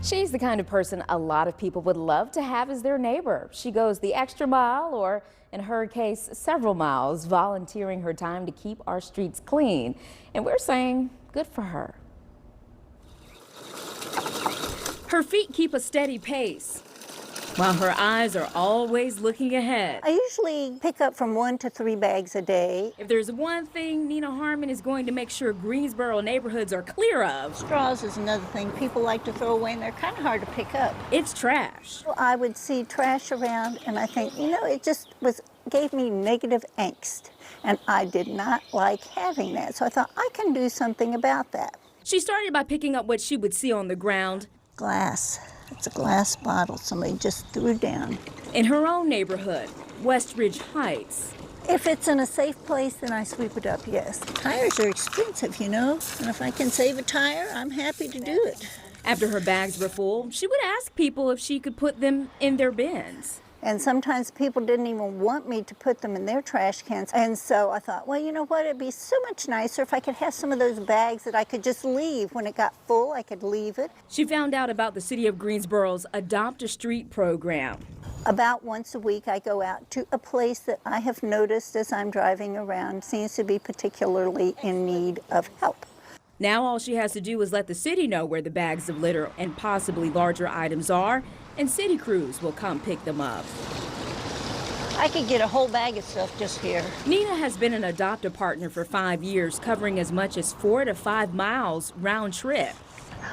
She's the kind of person a lot of people would love to have as their neighbor. She goes the extra mile, or in her case, several miles, volunteering her time to keep our streets clean. And we're saying good for her. Her feet keep a steady pace, while her eyes are always looking ahead. I usually pick up from 1 to 3 bags a day. If there's one thing Nina Harmon is going to make sure Greensboro neighborhoods are clear of, Straws is another thing people like to throw away, and they're kind of hard to pick up. it's trash. I would see trash around, and I think, it just gave me negative angst, and I did not like having that. So I thought, I can do something about that. She started by picking up what she would see on the ground. Glass. It's a glass bottle somebody just threw down. In her own neighborhood, Westridge Heights. If it's in a safe place, then I sweep it up, yes. Tires are expensive, and if I can save a tire, I'm happy to do it. After her bags were full, she would ask people if she could put them in their bins. And sometimes people didn't even want me to put them in their trash cans. And so I thought, well, you know what? It'd be so much nicer if I could have some of those bags that I could just leave. When it got full, I could leave it. She found out about the city of Greensboro's Adopt a Street program. About once a week, I go out to a place that I have noticed as I'm driving around seems to be particularly in need of help. Now all she has to do is let the city know where the bags of litter and possibly larger items are, and city crews will come pick them up. I could get a whole bag of stuff just here. Nina has been an Adopt-A partner for 5 years, covering as much as 4 to 5 miles round trip.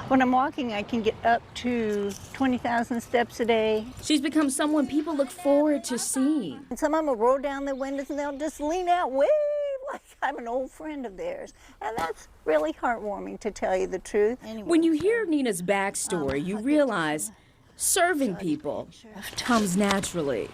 When I'm walking, I can get up to 20,000 steps a day. She's become someone people look forward to seeing. And some of them will roll down their windows and they'll just lean out, wave, like I'm an old friend of theirs. And that's really heartwarming, to tell you the truth. Anyway, When you hear Nina's backstory, you realize serving people comes naturally.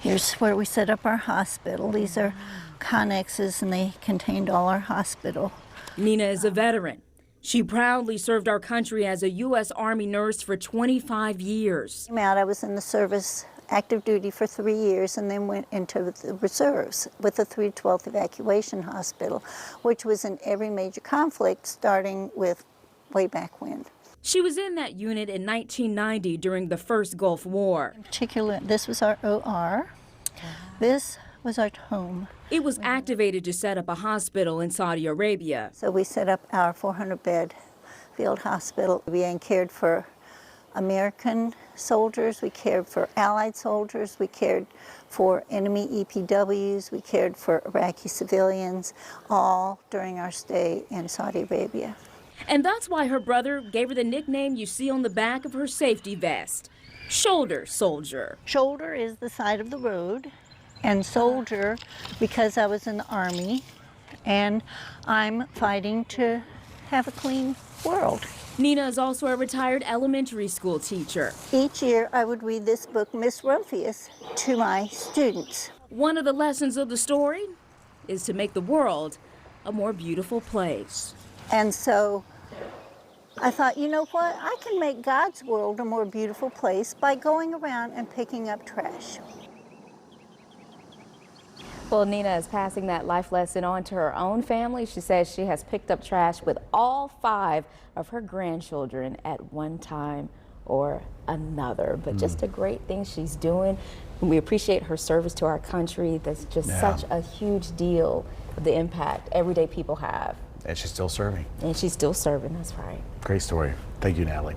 here's where we set up our hospital. These are connexes, and they contained all our hospital. Nina is a veteran. She proudly served our country as a U.S. Army nurse for 25 years. I was in the service, active duty, for 3 years, and then went into the reserves with the 312th Evacuation Hospital, which was in every major conflict, starting with way back when. She was in that unit in 1990 during the first Gulf War. In particular, this was our OR. This was our home. It was activated to set up a hospital in Saudi Arabia. So we set up our 400-bed field hospital. We cared for American soldiers, we cared for Allied soldiers, we cared for enemy EPWs, we cared for Iraqi civilians, all during our stay in Saudi Arabia. And that's why her brother gave her the nickname you see on the back of her safety vest, Shoulder Soldier. Shoulder is the side of the road, and soldier because I was in the Army, and I'm fighting to have a clean world. Nina is also a retired elementary school teacher. Each year I would read this book, Miss Rumphius, to my students. One of the lessons of the story is to make the world a more beautiful place. And so I thought, you know what? I can make God's world a more beautiful place by going around and picking up trash. Well, Nina is passing that life lesson on to her own family. She says she has picked up trash with all 5 of her grandchildren at one time or another. But just a great thing she's doing. And we appreciate her service to our country. That's just such a huge deal, the impact everyday people have. And she's still serving. And she's still serving, that's right. Great story. Thank you, Natalie.